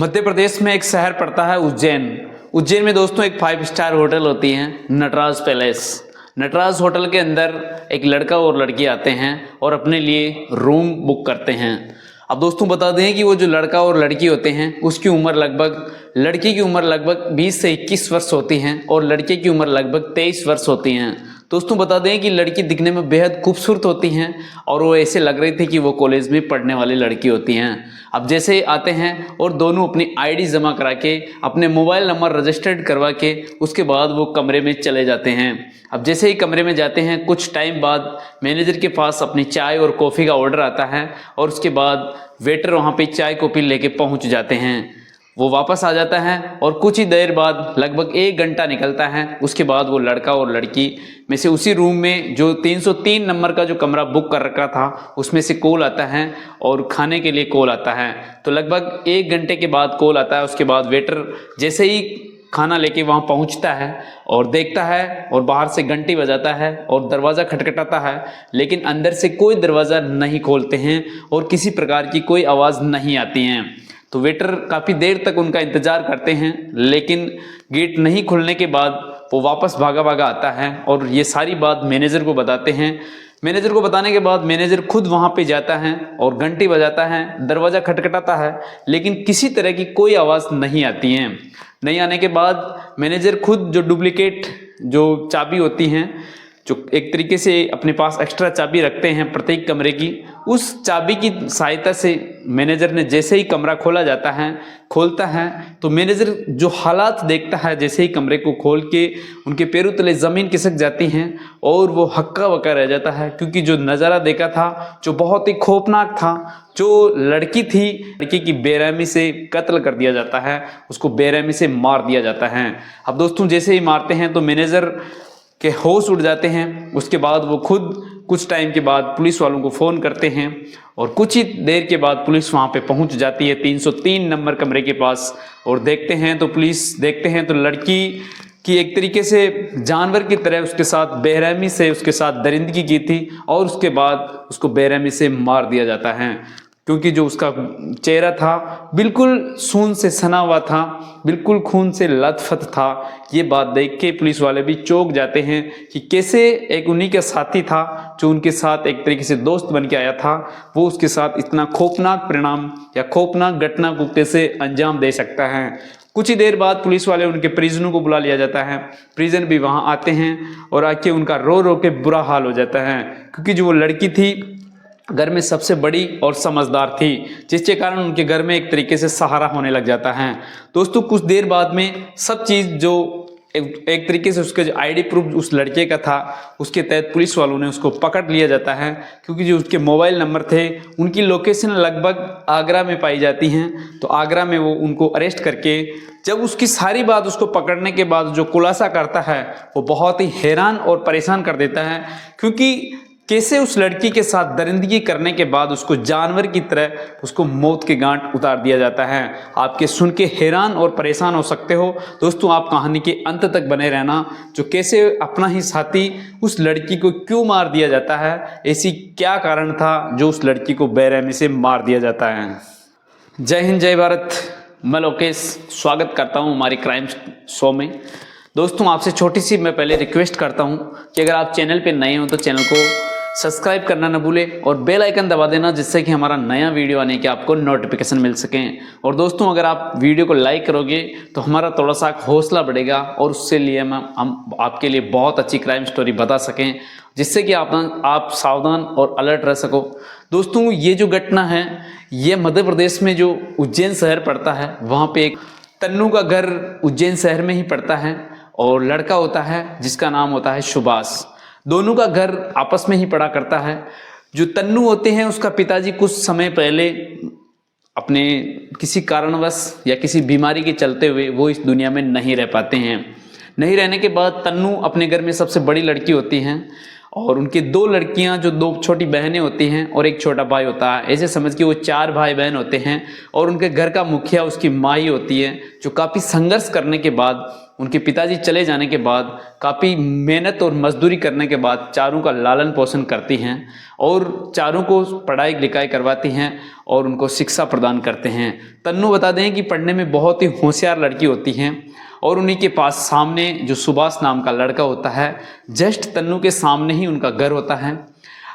मध्य प्रदेश में एक शहर पड़ता है उज्जैन। उज्जैन में दोस्तों एक 5 स्टार होटल होती है नटराज पैलेस। नटराज होटल के अंदर एक लड़का और लड़की आते हैं और अपने लिए रूम बुक करते हैं। अब दोस्तों बता दें कि वो जो लड़का और लड़की होते हैं उसकी उम्र लड़की की उम्र लगभग 20 से 21 वर्ष होती हैं और लड़के की उम्र लगभग 23 वर्ष होती हैं। दोस्तों बता दें कि लड़की दिखने में बेहद खूबसूरत होती हैं और वो ऐसे लग रही थी कि वो कॉलेज में पढ़ने वाली लड़की होती हैं। अब जैसे आते हैं और दोनों अपनी आईडी जमा करा के अपने मोबाइल नंबर रजिस्टर्ड करवा के उसके बाद वो कमरे में चले जाते हैं। अब जैसे ही कमरे में जाते हैं कुछ टाइम बाद मैनेजर के पास अपनी चाय और कॉफ़ी का ऑर्डर आता है और उसके बाद वेटर वहाँ पे चाय कॉफ़ी लेके पहुँच जाते हैं। वो वापस आ जाता है और कुछ ही देर बाद लगभग 1 घंटा निकलता है। उसके बाद वो लड़का और लड़की में से उसी रूम में जो 303 नंबर का जो कमरा बुक कर रखा था उसमें से कॉल आता है और खाने के लिए कॉल आता है। तो लगभग 1 घंटे के बाद कॉल आता है। उसके बाद वेटर जैसे ही खाना लेके वहाँ पहुँचता है और देखता है और बाहर से घंटी बजाता है और दरवाज़ा खटखटाता है, लेकिन अंदर से कोई दरवाज़ा नहीं खोलते हैं और किसी प्रकार की कोई आवाज़ नहीं आती हैं। तो वेटर काफ़ी देर तक उनका इंतज़ार करते हैं, लेकिन गेट नहीं खुलने के बाद वो वापस भागा भागा आता है और ये सारी बात मैनेजर को बताते हैं। मैनेजर को बताने के बाद मैनेजर खुद वहाँ पे जाता है और घंटी बजाता है, दरवाज़ा खटखटाता है, लेकिन किसी तरह की कोई आवाज़ नहीं आती है। नहीं आने के बाद मैनेजर खुद जो डुप्लीकेट जो चाबी होती हैं, जो एक तरीके से अपने पास एक्स्ट्रा चाबी रखते हैं प्रत्येक कमरे की, उस चाबी की सहायता से मैनेजर ने जैसे ही कमरा खोलता है तो मैनेजर जो हालात देखता है, जैसे ही कमरे को खोल के उनके पैरों तले ज़मीन खिसक जाती हैं और वो हक्का बक्का रह जाता है, क्योंकि जो नज़ारा देखा था जो बहुत ही खौफनाक था। जो लड़की की बेरहमी से कत्ल कर दिया जाता है, उसको बेरहमी से मार दिया जाता है। अब दोस्तों जैसे ही मारते हैं तो मैनेजर के होश उड़ जाते हैं। उसके बाद वो खुद कुछ टाइम के बाद पुलिस वालों को फ़ोन करते हैं और कुछ ही देर के बाद पुलिस वहाँ पे पहुँच जाती है 303 नंबर कमरे के पास। और देखते हैं तो लड़की की एक तरीके से जानवर की तरह उसके साथ बेरहमी से उसके साथ दरिंदगी की थी और उसके बाद उसको बेरहमी से मार दिया जाता है, क्योंकि जो उसका चेहरा था बिल्कुल खून से सना हुआ था, बिल्कुल खून से लथपथ था। ये बात देख के पुलिस वाले भी चौंक जाते हैं कि कैसे एक उन्हीं का साथी था जो उनके साथ एक तरीके से दोस्त बन के आया था, वो उसके साथ इतना खौफनाक परिणाम या खौफनाक घटना को कैसे अंजाम दे सकता है। कुछ ही देर बाद पुलिस वाले उनके परिजनों को बुला लिया जाता है। परिजन भी वहाँ आते हैं और आके उनका रो रो के बुरा हाल हो जाता है, क्योंकि जो वो लड़की थी घर में सबसे बड़ी और समझदार थी, जिसके कारण उनके घर में एक तरीके से सहारा होने लग जाता है। दोस्तों कुछ देर बाद में सब चीज़ जो एक तरीके से उसका जो आईडी प्रूफ उस लड़के का था उसके तहत पुलिस वालों ने उसको पकड़ लिया जाता है, क्योंकि जो उसके मोबाइल नंबर थे उनकी लोकेशन लगभग आगरा में पाई जाती हैं। तो आगरा में वो उनको अरेस्ट करके जब उसकी सारी बात उसको पकड़ने के बाद जो खुलासा करता है वो बहुत ही हैरान और परेशान कर देता है, क्योंकि कैसे उस लड़की के साथ दरिंदगी करने के बाद उसको जानवर की तरह उसको मौत के गांठ उतार दिया जाता है। आपके सुन के हैरान और परेशान हो सकते हो। दोस्तों आप कहानी के अंत तक बने रहना, जो कैसे अपना ही साथी उस लड़की को क्यों मार दिया जाता है, ऐसी क्या कारण था जो उस लड़की को बेरहमी से मार दिया जाता है। जय हिंद, जय भारत। मैं लोकेश स्वागत करता हूँ हमारे क्राइम शो में। दोस्तों आपसे छोटी सी मैं पहले रिक्वेस्ट करता हूँ कि अगर आप चैनल पे नए हो तो चैनल को सब्सक्राइब करना न भूलें और बेल आइकन दबा देना, जिससे कि हमारा नया वीडियो आने के आपको नोटिफिकेशन मिल सकें। और दोस्तों अगर आप वीडियो को लाइक करोगे तो हमारा थोड़ा सा हौसला बढ़ेगा और उससे लिए हम आपके लिए बहुत अच्छी क्राइम स्टोरी बता सकें, जिससे कि आप सावधान और अलर्ट रह सको। दोस्तों ये जो घटना है ये मध्य प्रदेश में जो उज्जैन शहर पड़ता है, वहाँ पे एक तन्नू का घर उज्जैन शहर में ही पड़ता है और लड़का होता है जिसका नाम होता है सुभाष। दोनों का घर आपस में ही पड़ा करता है। जो तन्नू होते हैं उसका पिताजी कुछ समय पहले अपने किसी कारणवश या किसी बीमारी के चलते हुए वो इस दुनिया में नहीं रह पाते हैं। नहीं रहने के बाद तन्नू अपने घर में सबसे बड़ी लड़की होती हैं और उनके 2 लड़कियां जो 2 छोटी बहनें होती हैं और एक छोटा भाई होता है। ऐसे समझ के वो 4 भाई बहन होते हैं और उनके घर का मुखिया उसकी माँ ही होती है, जो काफ़ी संघर्ष करने के बाद उनके पिताजी चले जाने के बाद काफ़ी मेहनत और मजदूरी करने के बाद चारों का लालन पोषण करती हैं और चारों को पढ़ाई लिखाई करवाती हैं और उनको शिक्षा प्रदान करते हैं। तन्नू बता दें कि पढ़ने में बहुत ही होशियार लड़की होती हैं और उन्हीं के पास सामने जो सुभाष नाम का लड़का होता है, जस्ट तन्नू के सामने ही उनका घर होता है।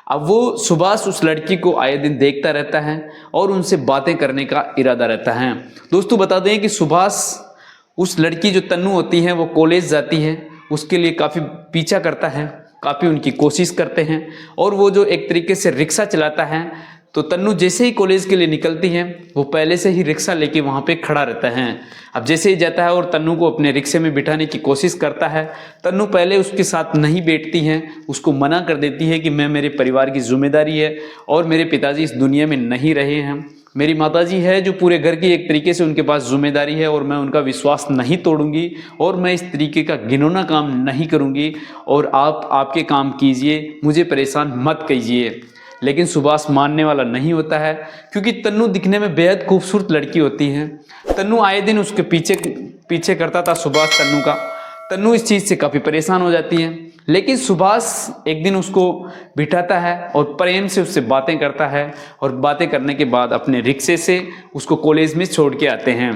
अब वो सुभाष उस लड़की को आए दिन देखता रहता है और उनसे बातें करने का इरादा रहता है। दोस्तों बता दें कि सुभाष उस लड़की जो तन्नू होती है वो कॉलेज जाती है, उसके लिए काफ़ी पीछा करता है, काफ़ी उनकी कोशिश करते हैं और वो जो एक तरीके से रिक्शा चलाता है, तो तन्नू जैसे ही कॉलेज के लिए निकलती है वो पहले से ही रिक्शा लेके वहाँ पे खड़ा रहता है। अब जैसे ही जाता है और तन्नू को अपने रिक्शे में बिठाने की कोशिश करता है, तन्नू पहले उसके साथ नहीं बैठती है, उसको मना कर देती है कि मैं मेरे परिवार की जिम्मेदारी है और मेरे पिताजी इस दुनिया में नहीं रहे हैं, मेरी माताजी है जो पूरे घर की एक तरीके से उनके पास जिम्मेदारी है और मैं उनका विश्वास नहीं तोड़ूंगी और मैं इस तरीके का घिनौना काम नहीं करूंगी और आप आपके काम कीजिए, मुझे परेशान मत कीजिए। लेकिन सुभाष मानने वाला नहीं होता है क्योंकि तन्नू दिखने में बेहद खूबसूरत लड़की होती है। तन्नू आए दिन उसके पीछे करता था सुभाष तन्नू का। तन्नू इस चीज़ से काफ़ी परेशान हो जाती है, लेकिन सुभाष एक दिन उसको बिठाता है और प्रेम से उससे बातें करता है और बातें करने के बाद अपने रिक्शे से उसको कॉलेज में छोड़ के आते हैं।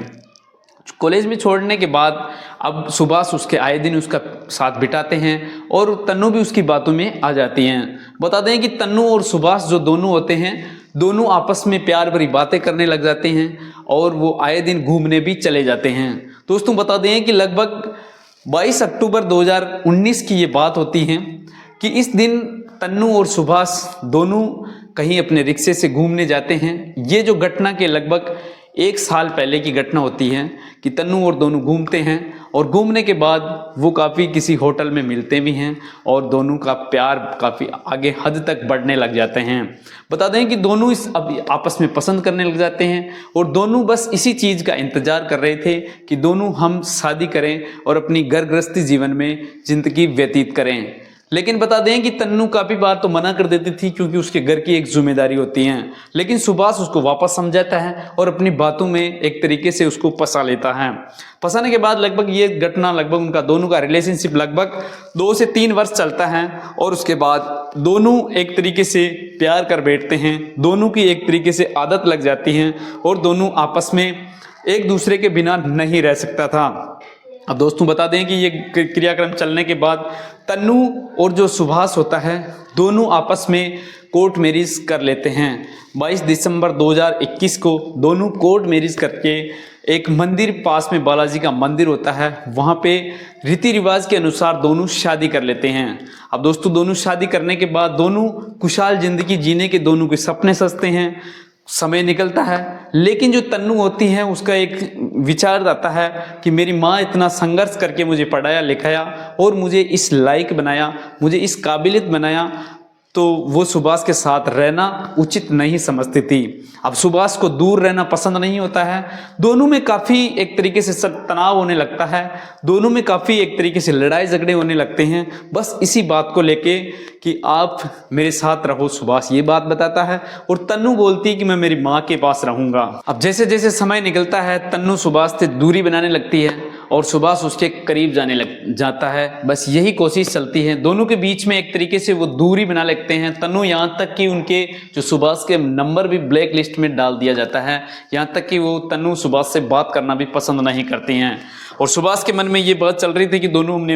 कॉलेज में छोड़ने के बाद अब सुभाष उसके आए दिन उसका साथ बिठाते हैं और तन्नू भी उसकी बातों में आ जाती हैं। बता दें कि तन्नू और सुभाष जो दोनों होते हैं, दोनों आपस में प्यार भरी बातें करने लग जाते हैं और वो आए दिन घूमने भी चले जाते हैं। दोस्तों बता दें कि लगभग 22 अक्टूबर 2019 की ये बात होती है कि इस दिन तन्नू और सुभाष दोनों कहीं अपने रिक्शे से घूमने जाते हैं। ये जो घटना के लगभग 1 साल पहले की घटना होती है कि तन्नू और दोनों घूमते हैं और घूमने के बाद वो काफ़ी किसी होटल में मिलते भी हैं और दोनों का प्यार काफ़ी आगे हद तक बढ़ने लग जाते हैं। बता दें कि दोनों अब आपस में पसंद करने लग जाते हैं और दोनों बस इसी चीज़ का इंतज़ार कर रहे थे कि दोनों हम शादी करें और अपनी घर गृहस्थी जीवन में ज़िंदगी व्यतीत करें। लेकिन बता दें कि तन्नू काफ़ी बार तो मना कर देती थी क्योंकि उसके घर की एक जिम्मेदारी होती है, लेकिन सुभाष उसको वापस समझाता है और अपनी बातों में एक तरीके से उसको फंसा लेता है। फंसाने के बाद लगभग ये घटना लगभग उनका दोनों का रिलेशनशिप लगभग 2 से 3 वर्ष चलता है और उसके बाद दोनों एक तरीके से प्यार कर बैठते हैं, दोनों की एक तरीके से आदत लग जाती है और दोनों आपस में एक दूसरे के बिना नहीं रह सकता था। अब दोस्तों बता दें कि ये क्रियाक्रम चलने के बाद तन्नू और जो सुभाष होता है दोनों आपस में कोर्ट मैरिज कर लेते हैं। 22 दिसंबर 2021 को दोनों कोर्ट मैरिज करके एक मंदिर पास में बालाजी का मंदिर होता है, वहाँ पे रीति रिवाज के अनुसार दोनों शादी कर लेते हैं। अब दोस्तों दोनों शादी करने के बाद दोनों खुशहाल जिंदगी जीने के दोनों के सपने सजते हैं, समय निकलता है। लेकिन जो तन्नू होती है उसका एक विचार आता है कि मेरी माँ इतना संघर्ष करके मुझे पढ़ाया लिखाया और मुझे इस लायक बनाया, मुझे इस काबिलियत बनाया, तो वो सुभाष के साथ रहना उचित नहीं समझती थी। अब सुभाष को दूर रहना पसंद नहीं होता है, दोनों में काफ़ी एक तरीके से तनाव होने लगता है, दोनों में काफ़ी एक तरीके से लड़ाई झगड़े होने लगते हैं, बस इसी बात को लेके कि आप मेरे साथ रहो। सुभाष ये बात बताता है और तन्नू बोलती है कि मैं मेरी माँ के पास रहूँगा। अब जैसे जैसे समय निकलता है तन्नू सुभाष से दूरी बनाने लगती है और सुभाष उसके करीब जाने लग जाता है, बस यही कोशिश चलती है। दोनों के बीच में एक तरीके से वो दूरी बना लेते हैं। तन्नू यहाँ तक कि उनके जो सुभाष के नंबर भी ब्लैक लिस्ट में डाल दिया जाता है, यहाँ तक कि वो तन्नू सुभाष से बात करना भी पसंद नहीं करती हैं। और सुभाष के मन में ये बात चल रही थी कि दोनों हमने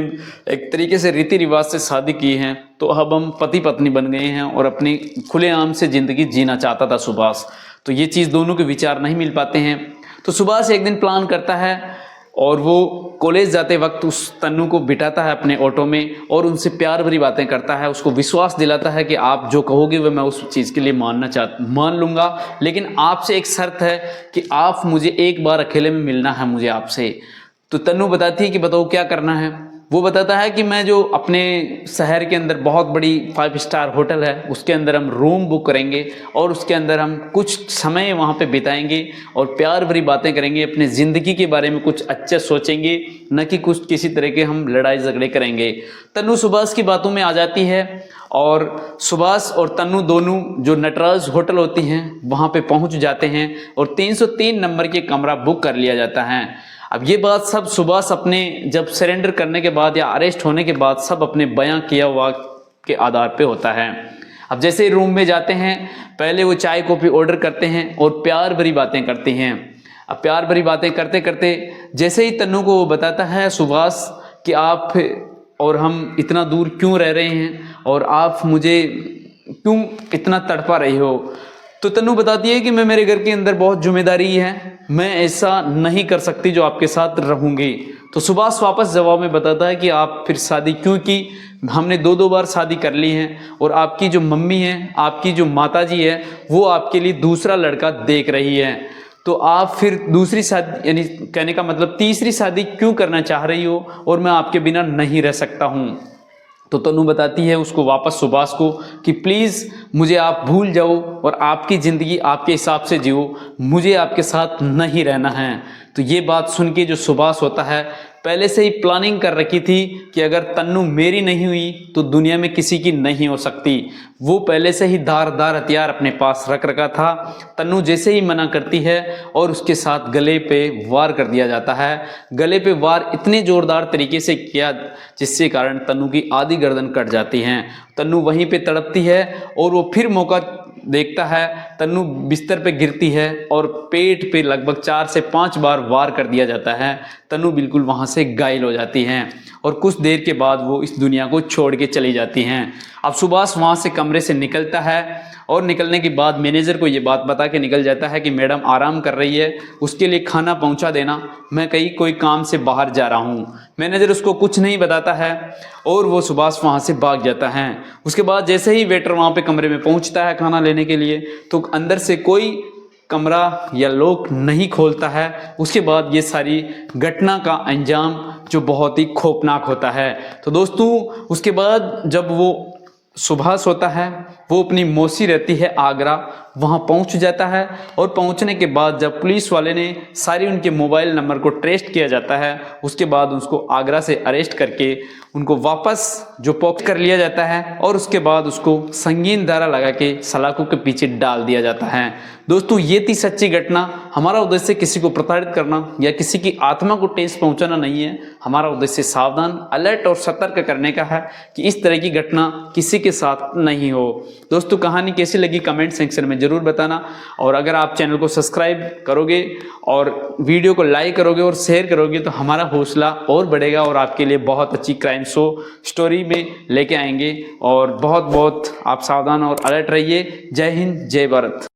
एक तरीके से रीति रिवाज से शादी की है, तो अब हम पति पत्नी बन गए हैं और अपनी खुलेआम से ज़िंदगी जीना चाहता था सुभाष। तो ये चीज़ दोनों के विचार नहीं मिल पाते हैं। तो सुभाष एक दिन प्लान करता है और वो कॉलेज जाते वक्त उस तन्नू को बिठाता है अपने ऑटो में और उनसे प्यार भरी बातें करता है, उसको विश्वास दिलाता है कि आप जो कहोगे वह मैं उस चीज़ के लिए मान लूँगा, लेकिन आपसे एक शर्त है कि आप मुझे एक बार अकेले में मिलना है मुझे आपसे। तो तन्नू बताती है कि बताओ क्या करना है। वो बताता है कि मैं जो अपने शहर के अंदर बहुत बड़ी 5 स्टार होटल है उसके अंदर हम रूम बुक करेंगे और उसके अंदर हम कुछ समय वहाँ पे बिताएंगे और प्यार भरी बातें करेंगे, अपनी ज़िंदगी के बारे में कुछ अच्छा सोचेंगे, न कि कुछ किसी तरह के हम लड़ाई झगड़े करेंगे। तन्नू सुभाष की बातों में आ जाती है और सुभाष और तन्नू दोनों जो नटराज होटल होती हैं वहाँ पे पहुँच जाते हैं और 303 नंबर के कमरा बुक कर लिया जाता है। अब ये बात सब सुभाष अपने जब सरेंडर करने के बाद या अरेस्ट होने के बाद सब अपने बयां किया हुआ के आधार पे होता है। अब जैसे ही रूम में जाते हैं पहले वो चाय कॉफ़ी ऑर्डर करते हैं और प्यार भरी बातें करते हैं। अब प्यार भरी बातें करते करते जैसे ही तन्नू को वो बताता है सुभाष कि आप और हम इतना दूर क्यों रह रहे हैं और आप मुझे क्यों इतना तड़पा रही हो, तो तन्नू बताती है कि मैं मेरे घर के अंदर बहुत जिम्मेदारी है, मैं ऐसा नहीं कर सकती जो आपके साथ रहूँगी। तो सुभाष वापस जवाब में बताता है कि आप फिर शादी क्यों की, हमने 2-2 बार शादी कर ली है और आपकी जो मम्मी है, आपकी जो माताजी है, वो आपके लिए दूसरा लड़का देख रही है, तो आप फिर दूसरी शादी यानी कहने का मतलब तीसरी शादी क्यों करना चाह रही हो और मैं आपके बिना नहीं रह सकता हूँ। तो तन्नू बताती है उसको वापस सुभाष को कि प्लीज़ मुझे आप भूल जाओ और आपकी ज़िंदगी आपके हिसाब से जियो, मुझे आपके साथ नहीं रहना है। तो ये बात सुन के जो सुभाष होता है पहले से ही प्लानिंग कर रखी थी कि अगर तन्नू मेरी नहीं हुई तो दुनिया में किसी की नहीं हो सकती, वो पहले से ही धारदार हथियार अपने पास रख रखा था। तन्नू जैसे ही मना करती है और उसके साथ गले पे वार कर दिया जाता है। गले पे वार इतने ज़ोरदार तरीके से किया जिससे कारण तन्नू की आधी गर्दन कट जाती है। तन्नू वहीं पे तड़पती है और वो फिर मौका देखता है, तन्नू बिस्तर पे गिरती है और पेट पे लगभग 4 से 5 बार वार कर दिया जाता है। तन्नू बिल्कुल वहाँ से घायल हो जाती हैं और कुछ देर के बाद वो इस दुनिया को छोड़ के चली जाती हैं। अब सुभाष वहाँ से कमरे से निकलता है और निकलने के बाद मैनेजर को ये बात बता के निकल जाता है कि मैडम आराम कर रही है, उसके लिए खाना पहुँचा देना, मैं कहीं कोई काम से बाहर जा रहा हूँ। मैनेजर उसको कुछ नहीं बताता है और वो सुभाष वहाँ से भाग जाता है। उसके बाद जैसे ही वेटर वहाँ पे कमरे में पहुँचता है खाना लेने के लिए तो अंदर से कोई कमरा या लॉक नहीं खोलता है। उसके बाद ये सारी घटना का अंजाम जो बहुत ही खौफनाक होता है। तो दोस्तों उसके बाद जब वो सुभाष होता है वो अपनी मौसी रहती है आगरा, वहाँ पहुँच जाता है और पहुँचने के बाद जब पुलिस वाले ने सारी उनके मोबाइल नंबर को ट्रेस किया जाता है उसके बाद उसको आगरा से अरेस्ट करके उनको वापस जो पॉक्स कर लिया जाता है और उसके बाद उसको संगीन धारा लगा के सलाखों के पीछे डाल दिया जाता है। दोस्तों ये थी सच्ची घटना। हमारा उद्देश्य किसी को प्रताड़ित करना या किसी की आत्मा को ठेस पहुंचाना नहीं है, हमारा उद्देश्य सावधान, अलर्ट और सतर्क करने का है कि इस तरह की घटना किसी के साथ नहीं हो। दोस्तों कहानी कैसी लगी कमेंट सेक्शन में ज़रूर बताना और अगर आप चैनल को सब्सक्राइब करोगे और वीडियो को लाइक करोगे और शेयर करोगे तो हमारा हौसला और बढ़ेगा और आपके लिए बहुत अच्छी क्राइम शो स्टोरी में लेके आएंगे। और बहुत बहुत आप सावधान और अलर्ट रहिए। जय हिंद, जय भारत।